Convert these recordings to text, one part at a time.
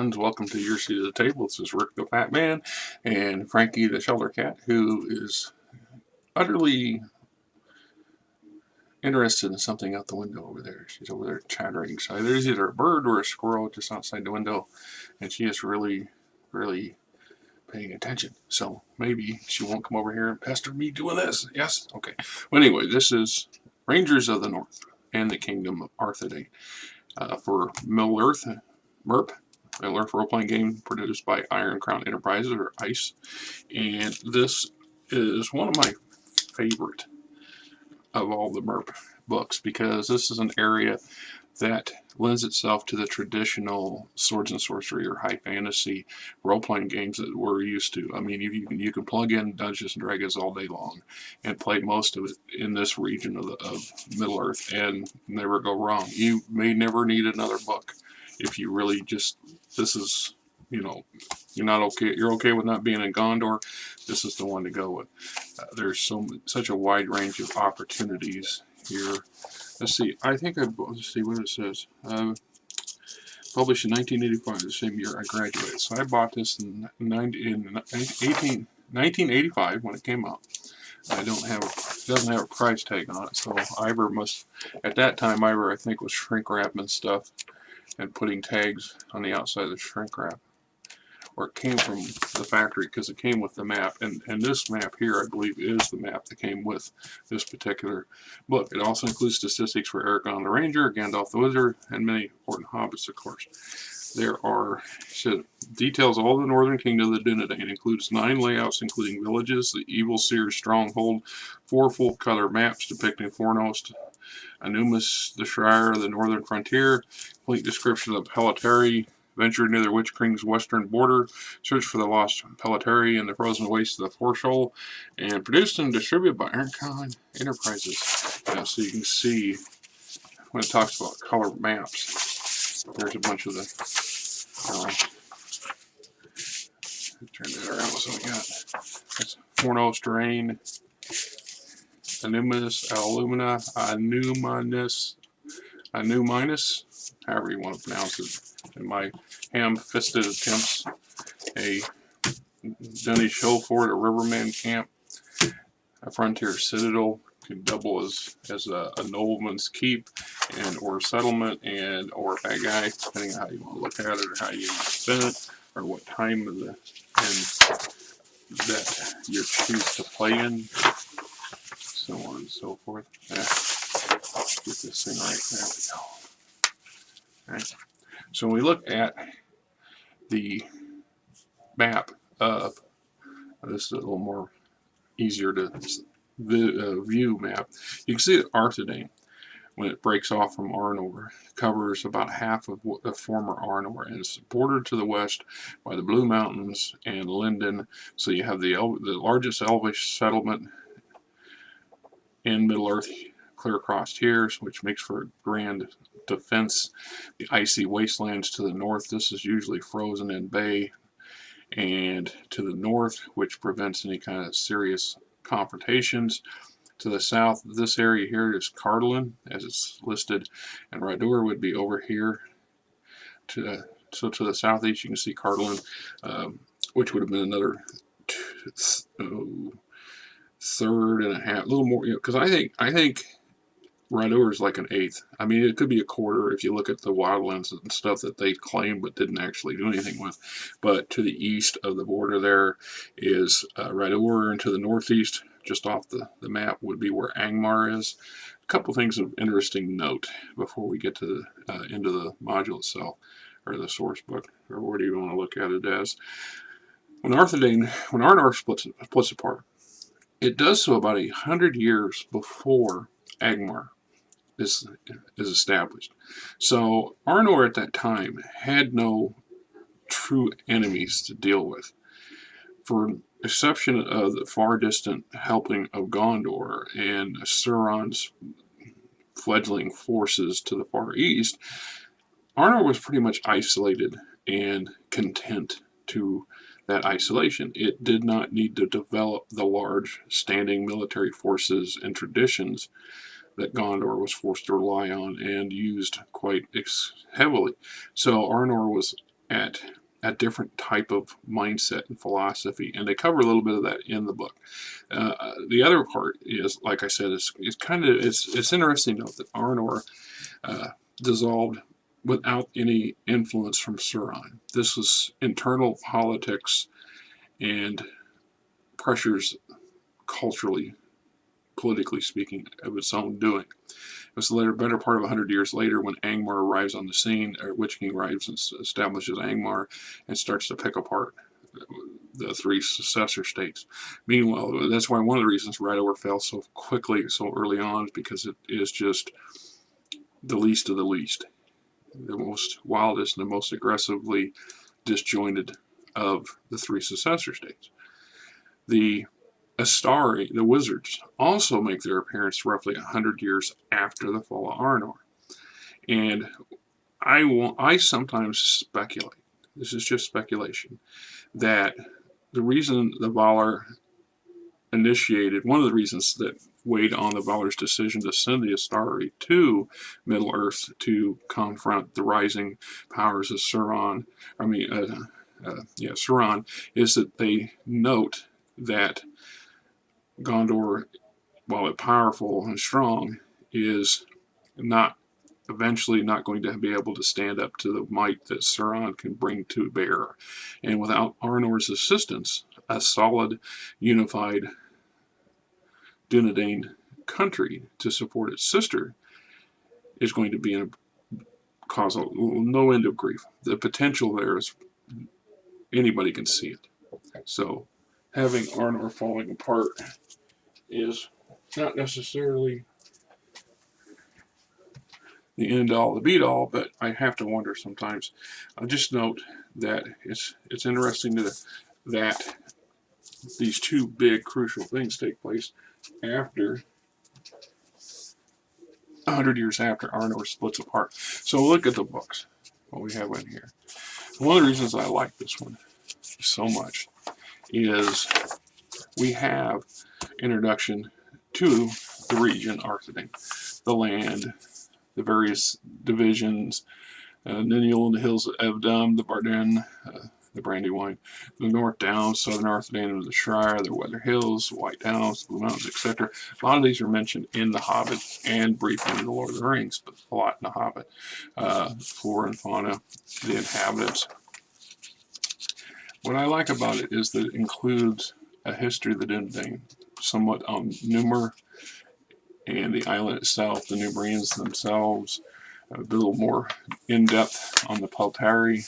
friends, welcome to your seat at the table. This is Rick the Fat Man and Frankie the Shelter Cat, who is utterly interested in something out the window over there. She's over there chattering. So there's either a bird or a squirrel just outside the window, and she is really paying attention. So maybe she won't come over here and pester me doing this. Yes? Okay. Well, anyway, this is Rangers of the North and the Kingdom of Arthedain for Middle-earth, MERP. Middle-earth role-playing game produced by Iron Crown Enterprises, or ICE. And this is one of my favorite of all the MERP books, because this is an area that lends itself to the traditional swords and sorcery or high fantasy role-playing games that we're used to. I mean, you can plug in Dungeons and Dragons all day long and play most of it in this region of Middle-earth and never go wrong. You may never need another book if you really just, this is, you're not okay, you're okay with not being in Gondor, this is the one to go with. There's such a wide range of opportunities here. Let's see, let's see what it says. Published in 1985, the same year I graduated. So I bought this in 1985 when it came out. It doesn't have a price tag on it, so Ivor must, at that time, Ivor I think was shrink wrapping stuff and putting tags on the outside of the shrink wrap. Or it came from the factory, because it came with the map, and this map here I believe is the map that came with this particular book. It also includes statistics for Aragorn the Ranger, Gandalf the Wizard, and many important hobbits, of course. There are details all the Northern Kingdom of the Dunedain. Includes 9 layouts including villages, the evil seers stronghold, 4 full color maps depicting Fornost, Anumis, the Shire, the northern frontier, complete description of Palantir, venture near the Witch-King's western border, search for the lost Palantir in the frozen wastes of the Foreshore, and produced and distributed by Iron Crown Enterprises. So you can see when it talks about color maps, there's a bunch of the. Turn that around. So we got that's Fornost Drain, Anumis, Anuminus, however you want to pronounce it. In my ham-fisted attempts, a Dunny Show Fort, a Riverman Camp, a Frontier Citadel, can double as a nobleman's keep and or settlement and or a guy, depending on how you want to look at it or how you spend it or what time of the that you choose to play in, so on and so forth. Get this thing right. There we go. All right. So when we look at the map of this, is a little more easier to view map. You can see that Arthedain, when it breaks off from Arnor, covers about half of the former Arnor, and it's bordered to the west by the Blue Mountains and Lindon. So you have the largest Elvish settlement in Middle-earth clear across here, which makes for a grand defense. The icy wastelands to the north, this is usually frozen in bay, and to the north, which prevents any kind of serious confrontations. To the south, this area here is Cradled, as it's listed, and Radur would be over here. So to the southeast, you can see Cradled, which would have been another third and a half, a little more, because I think Radur is like an eighth. I mean, it could be a quarter if you look at the wildlands and stuff that they claimed but didn't actually do anything with. But to the east of the border there is Radur, and to the northeast, just off the map, would be where Angmar is. A couple things of interesting note before we get to into the module itself, or the source book, or what do you want to look at it as. When Arnor splits apart, it does so about 100 years before Angmar is established. So Arnor at that time had no true enemies to deal with. For exception of the far distant helping of Gondor and Sauron's fledgling forces to the far east, Arnor was pretty much isolated and content to that isolation. It did not need to develop the large standing military forces and traditions that Gondor was forced to rely on and used quite heavily. So Arnor was at a different type of mindset and philosophy, and they cover a little bit of that in the book. The other part is, like I said, it's interesting to note that Arnor dissolved without any influence from Sauron. This was internal politics and pressures, culturally, politically speaking, of its own doing. It was the better part of 100 years later when Angmar arrives on the scene, or Witch-King arrives and establishes Angmar and starts to pick apart the three successor states. Meanwhile, that's why one of the reasons Rhaegar fell so quickly, so early on, is because it is just the least of the least. The most wildest and the most aggressively disjointed of the three successor states. The Astari, the wizards, also make their appearance roughly 100 years after the fall of Arnor. And I sometimes speculate, this is just speculation, that the reason the Valar initiated, one of the reasons that weighed on the Valar's decision to send the Astari to Middle-earth to confront the rising powers of Sauron, Sauron, is that they note that Gondor, while it's powerful and strong, is eventually not going to be able to stand up to the might that Sauron can bring to bear. And without Arnor's assistance, a solid, unified Dunedain country to support its sister is going to be cause no end of grief. The potential there is, anybody can see it. So having Arnor falling apart is not necessarily the end all, the beat all, but I have to wonder sometimes. I'll just note that it's interesting that these two big crucial things take place after 100 years after Arnor splits apart. So look at the books, what we have in here. One of the reasons I like this one so much is we have introduction to the region, Arthedain, the land, the various divisions, Niniel and the hills of Evdam, the Barden, the Brandywine, the North Downs, Southern Arthedain of the Shire, the Weather Hills, White Downs, Blue Mountains, etc. A lot of these are mentioned in The Hobbit and briefly in The Lord of the Rings, but a lot in The Hobbit. Flora and fauna, the inhabitants. What I like about it is that it includes a history of the Dunedain, somewhat on Numenor and the island itself, the Numerians themselves, a little more in-depth on the Palantir,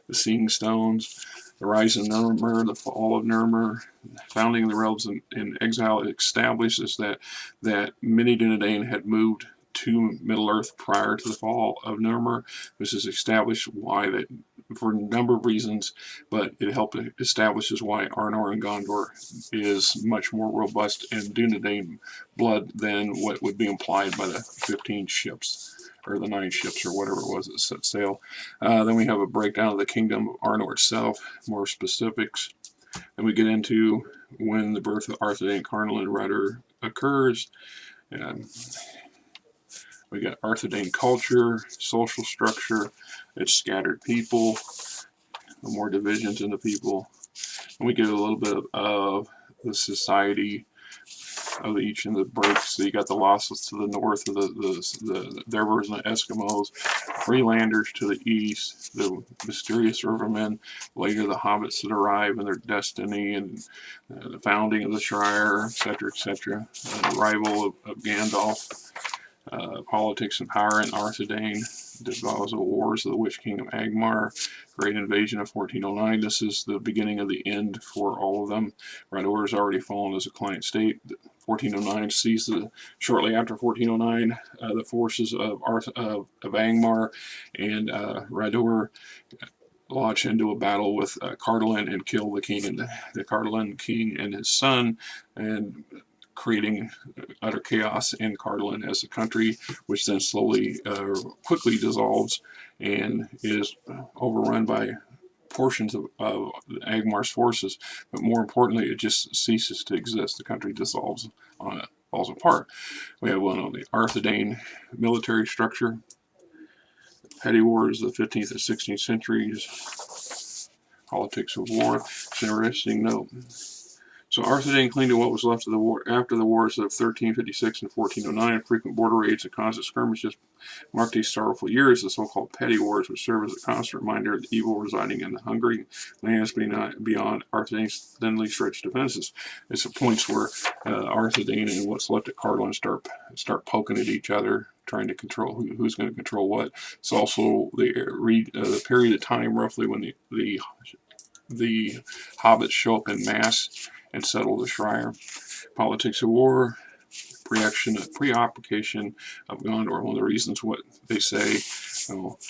the Seeing Stones, the rise of Numenor, the fall of Numenor, founding the realms in exile. It establishes that many Dunedain had moved to Middle-earth prior to the fall of Numenor. This has established why that, for a number of reasons, but it helped establishes why Arnor and Gondor is much more robust and Dunedain blood than what would be implied by the 15 ships or the 9 ships or whatever it was that set sail. Then we have a breakdown of the kingdom of Arnor itself, more specifics. Then we get into when the birth of Arthedain, Carnal, and Rudder occurs. We got Arthedain culture, social structure, its scattered people, the more divisions in the people. And we get a little bit of the society of each in the breaks. So you got the losses to the north of their version of Eskimos, Freelanders to the east, the mysterious rivermen, later the hobbits that arrive and their destiny and the founding of the Shire, etc., etc. The arrival of Gandalf. Politics and power in Arthedain, the wars of the Witch-King of Angmar, Great Invasion of 1409. This is the beginning of the end for all of them. Rhaegar has already fallen as a client state. 1409 sees shortly after 1409 the forces of Angmar and Rhaegar launch into a battle with Cradled and kill the king and the Cradled king and his son, and creating utter chaos in Cardlin as a country, which then quickly dissolves and is overrun by portions of Angmar's forces. But more importantly, it just ceases to exist. The country dissolves on it, falls apart. We have one on the Arthedain military structure. petty wars of the 15th and 16th centuries. Politics of war. It's an interesting note. So Arthedain clinged to what was left of the war after the wars of 1356 and 1409. Frequent border raids and constant skirmishes marked these sorrowful years. The so-called petty wars, which serve as a constant reminder of the evil residing in the hungry lands beyond Arthedain's thinly stretched defenses. It's the points where Arthedain and what's left of Cardland start poking at each other, trying to control who's going to control what. It's also the period of time roughly when the hobbits show up in mass and settle the Shire. Politics of war, preoccupation of Gondor. One of the reasons what they say,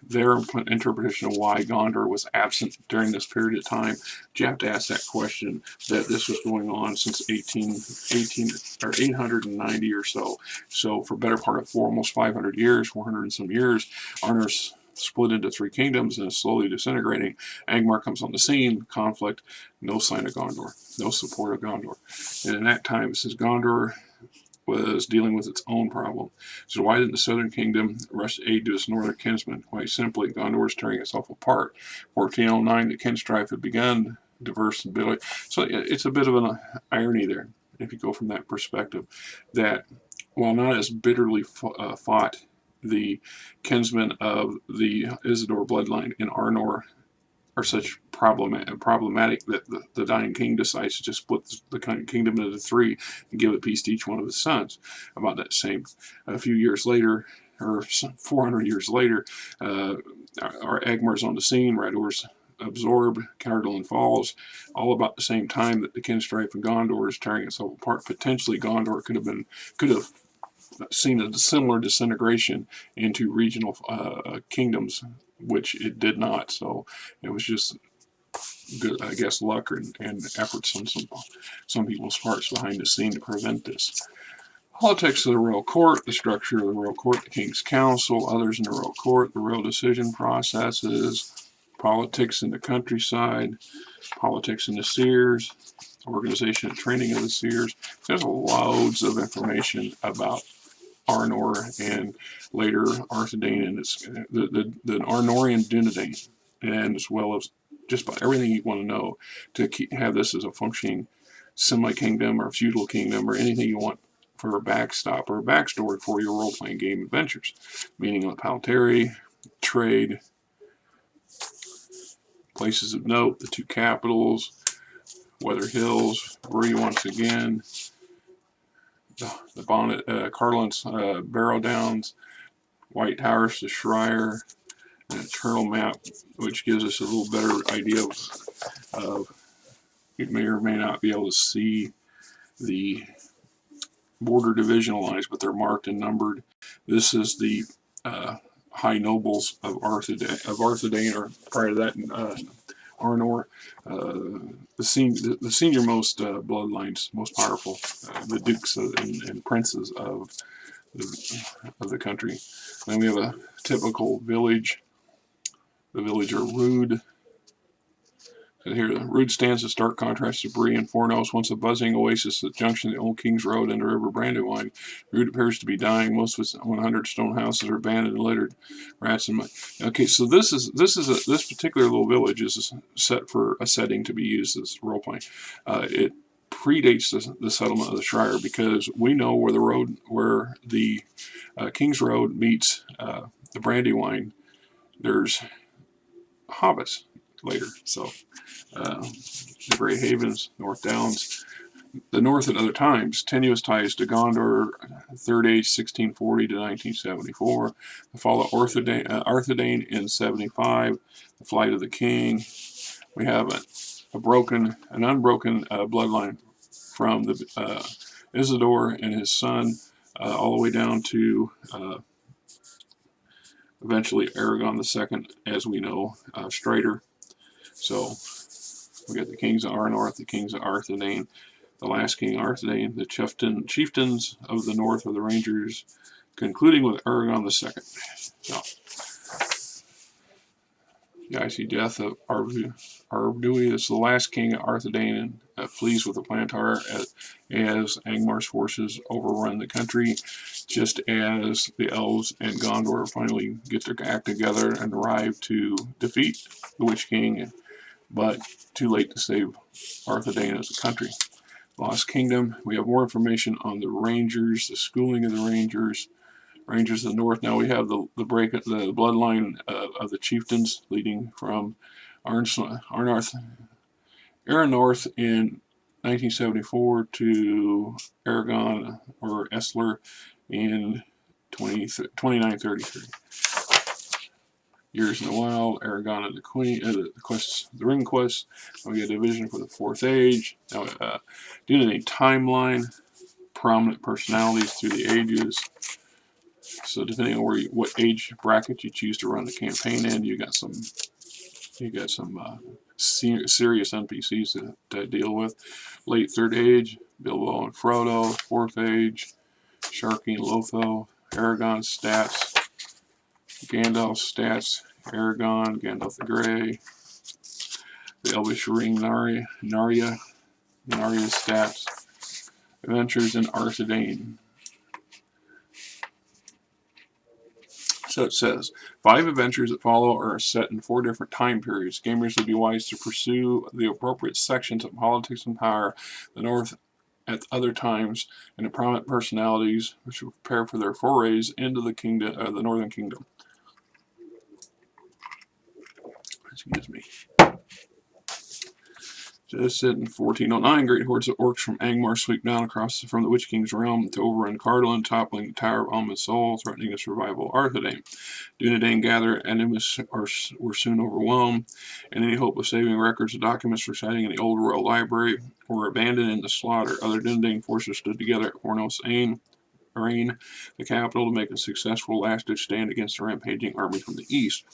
their interpretation of why Gondor was absent during this period of time. You have to ask that question, that this was going on since 890 or so. So for better part of almost 500 years, 400 and some years, Arnor's split into 3 kingdoms and is slowly disintegrating. Angmar comes on the scene, conflict, no sign of Gondor, no support of Gondor. And in that time, it says Gondor was dealing with its own problem. So why didn't the southern kingdom rush to aid to its northern kinsmen? Quite simply, Gondor was tearing itself apart. 1409, the kin strife had begun, diverse ability. So it's a bit of an irony there, if you go from that perspective, that while not as bitterly fought, the kinsmen of the Isildur bloodline in Arnor are such problematic that the dying king decides to just split the kingdom into 3 and give a piece to each one of his sons. About that same, a few years later, or 400 years later, our Angmar's on the scene, Rador's absorbed, Cradled falls, all about the same time that the kin strife in Gondor is tearing itself apart. Potentially Gondor could have seen a similar disintegration into regional kingdoms, which it did not. So it was just good, I guess, luck and efforts on some people's parts behind the scene to prevent this. Politics of the royal court, the structure of the royal court, the king's council, others in the royal court, the royal decision processes, politics in the countryside, politics in the seers, organization and training of the seers. There's loads of information about Arnor and later Arthedain and the Arnorian Dunedain, and as well as just about everything you want to know to have this as a functioning semi-kingdom or feudal kingdom or anything you want for a backstop or a backstory for your role-playing game adventures. Meaning of Palantir, trade, places of note, the 2 capitals, Weather Hills, Bree once again, the Bonnet, Carlin's Barrow Downs, White Towers to Shire, an internal map, which gives us a little better idea of you may or may not be able to see the border divisional lines, but they're marked and numbered. This is the high nobles of Arthedain, or prior to that, Arnor, the senior most bloodlines, most powerful, the dukes and princes of the country. Then we have a typical village, the villager Rude. And here, Rude stands in stark contrast to Bree and Fornost, once a buzzing oasis at the junction of the Old King's Road and the River Brandywine. Rude appears to be dying. Most of its 100 stone houses are abandoned and littered. Rats and mice. Okay, so this particular little village is set for a setting to be used as role playing. It predates the settlement of the Shire, because we know where the King's Road meets the Brandywine. There's hobbits later, so the Grey Havens, North Downs, the North at other times, tenuous ties to Gondor, Third Age 1640 to 1974, the fall of Arthedain in 75, the flight of the king. We have an unbroken bloodline from the Isildur and his son, all the way down to eventually Aragon II, as we know, Strider. So we got the kings of Arnor, the kings of Arthedain, the last king Arthedain, the chieftains of the north of the Rangers, concluding with Aragon II. So, The icy death of Ardui is the last king of Arthedain flees with the Palantir as Angmar's forces overrun the country, just as the Elves and Gondor finally get their act together and arrive to defeat the Witch King, but too late to save Arthedain as a country. Lost Kingdom, we have more information on the Rangers, the schooling of the Rangers, Rangers of the North. Now we have the bloodline of the chieftains leading from Arnarth, Aranorth in 1974 to Aragon or Essler in 2933. Years in the Wild, Aragon and the Queen, the Ring Quest. We get a division for the Fourth Age. Now, Dunedain Timeline, prominent personalities through the ages. So depending on what age bracket you choose to run the campaign in, you got some serious NPCs to deal with. Late Third Age, Bilbo and Frodo. Fourth Age, Sharky and Lotho. Aragorn's stats, Gandalf's stats, Aragon, Gandalf the Grey. The Elvish Ring, Narya's stats. Adventures in Arthedain. So it says, 5 adventures that follow are set in 4 different time periods. Gamers would be wise to pursue the appropriate sections of politics and power, the North at other times, and the prominent personalities which will prepare for their forays into the kingdom, the Northern Kingdom. Excuse me. Just said in 1409, great hordes of orcs from Angmar sweep down from the Witch King's realm to overrun Cradled, toppling the Tower of Almond Soul, threatening the survival of Arthedain. Dunedain gathered enemies were soon overwhelmed, and any hope of saving records and documents residing in the old royal library were abandoned in the slaughter. Other Dunedain forces stood together at Fornost, the capital, to make a successful last-ditch stand against the rampaging army from the east.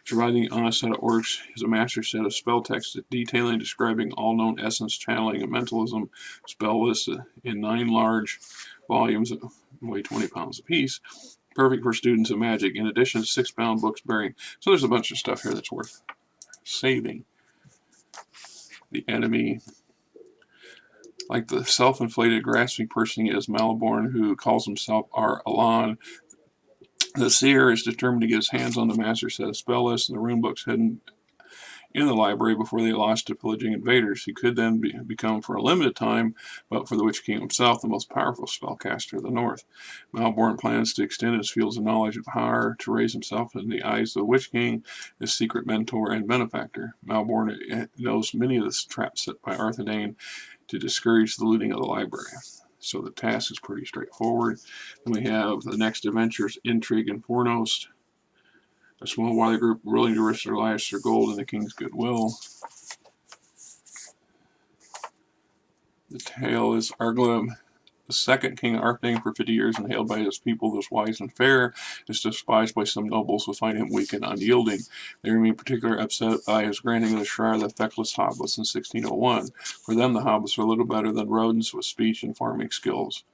Surviving on a set of orcs is a master set of spell texts detailing, describing all known essence, channeling, and mentalism spell lists in 9 large volumes that weigh 20 pounds apiece. Perfect for students of magic, in addition to 6 bound books bearing. So there's a bunch of stuff here that's worth saving. The enemy, like the self-inflated grasping person is Malborn, who calls himself Alan. The seer is determined to get his hands on the master set of spell lists and the rune books hidden in the library before they lost to pillaging invaders. He could then become, for a limited time, but for the Witch King himself, the most powerful spellcaster of the North. Malborn plans to extend his fields of knowledge and power to raise himself in the eyes of the Witch King, his secret mentor and benefactor. Malborn knows many of the traps set by Arthedain to discourage the looting of the library. So the task is pretty straightforward. Then we have the next adventures, Intrigue and Fornost. A small wily group willing to risk their lives for gold and the king's goodwill. The tale is Arglum, the second king of Arthedain for 50 years, and hailed by his people as wise and fair, is despised by some nobles who find him weak and unyielding. They remain particularly upset by his granting of the Shire of the Feckless Hobbits in 1601. For them, the hobbits are little better than rodents with speech and farming skills.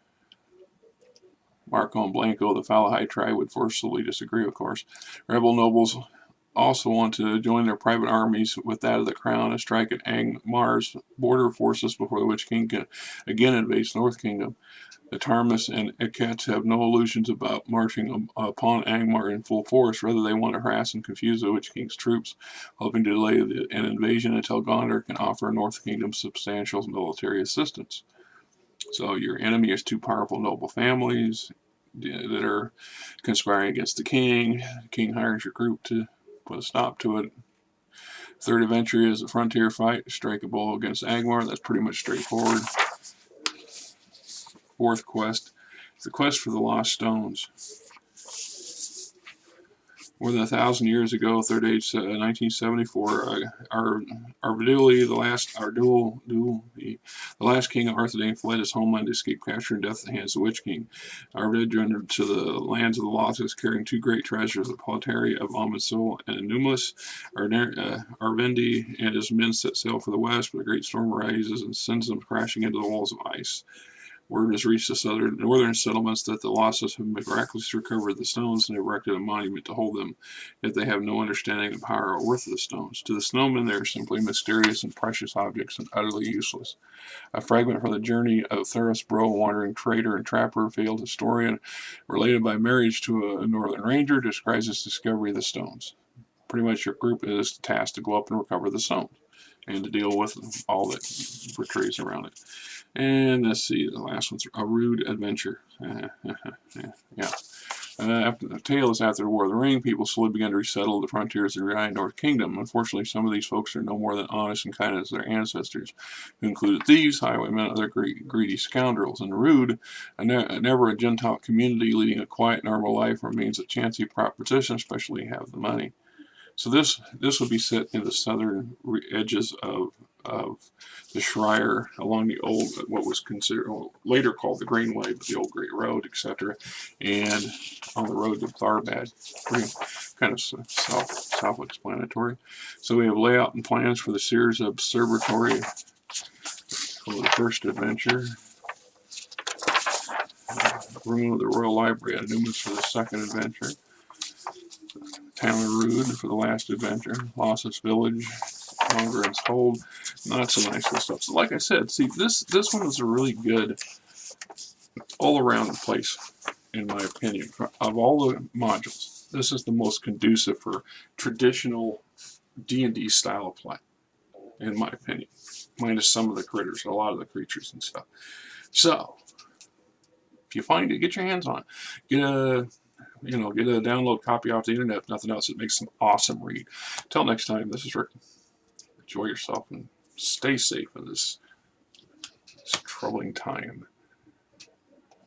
Marco and Blanco, the Falahai tribe, would forcibly disagree, of course. Rebel nobles also want to join their private armies with that of the crown and strike at Angmar's border forces before the Witch King can again invade North Kingdom. The Tarmus and Eket have no illusions about marching upon Angmar in full force. Rather, they want to harass and confuse the Witch King's troops, hoping to delay an invasion until Gondor can offer North Kingdom substantial military assistance. So your enemy is 2 powerful noble families that are conspiring against the king. The king hires your group to put a stop to it. Third adventure is a frontier fight, strike a blow against Angmar. That's pretty much straightforward. Fourth quest is the quest for the lost stones. More than 1,000 years ago, Third Age, 1974, Arduli, the last king of Arthedain, fled his homeland to escape capture and death at the hands of the Witch King. Arvid journeyed to the lands of the Losses, carrying 2 great treasures, the Palantir of Almond Soul and Numelis. Arvendi and his men set sail for the west, but a great storm rises and sends them crashing into the walls of ice. Word has reached the northern settlements that the Losses have miraculously recovered the stones and have erected a monument to hold them, yet they have no understanding of the power or worth of the stones. To the snowmen, they are simply mysterious and precious objects and utterly useless. A fragment from the journey of Theros Bro, wandering trader and trapper, veiled historian, related by marriage to a northern ranger, describes his discovery of the stones. Pretty much your group is tasked to go up and recover the stones and to deal with all that portrays around it. And let's see, the last one's a rude adventure. Yeah. After the tale is after the War of the Ring, people slowly began to resettle the frontiers of the United North Kingdom. Unfortunately, some of these folks are no more than honest and kind as their ancestors, who included thieves, highwaymen, and other greedy scoundrels. And rude, never a Gentile community leading a quiet, normal life remains a chancy proposition, especially if you have the money. So this would be set in the southern edges of the Shire, along the old, what was considered later called the Greenway, but the old Great Road, etc., and on the road to Tharbad. Pretty kind of self-explanatory. So we have layout and plans for the Seers Observatory for the first adventure. Room of the Royal Library at Numenor for the second adventure. Town of Rude for the last adventure. Losses Village, Longren's Hold. Not so nice stuff. So like I said, see, this one is a really good all-around place, in my opinion. Of all the modules, this is the most conducive for traditional D&D style of play, in my opinion. Minus some of the critters, a lot of the creatures and stuff. So, if you find it, get your hands on it. Get a download copy off the internet. If nothing else, it makes some awesome read. Till next time, this is Rick. Enjoy yourself and stay safe in this troubling time.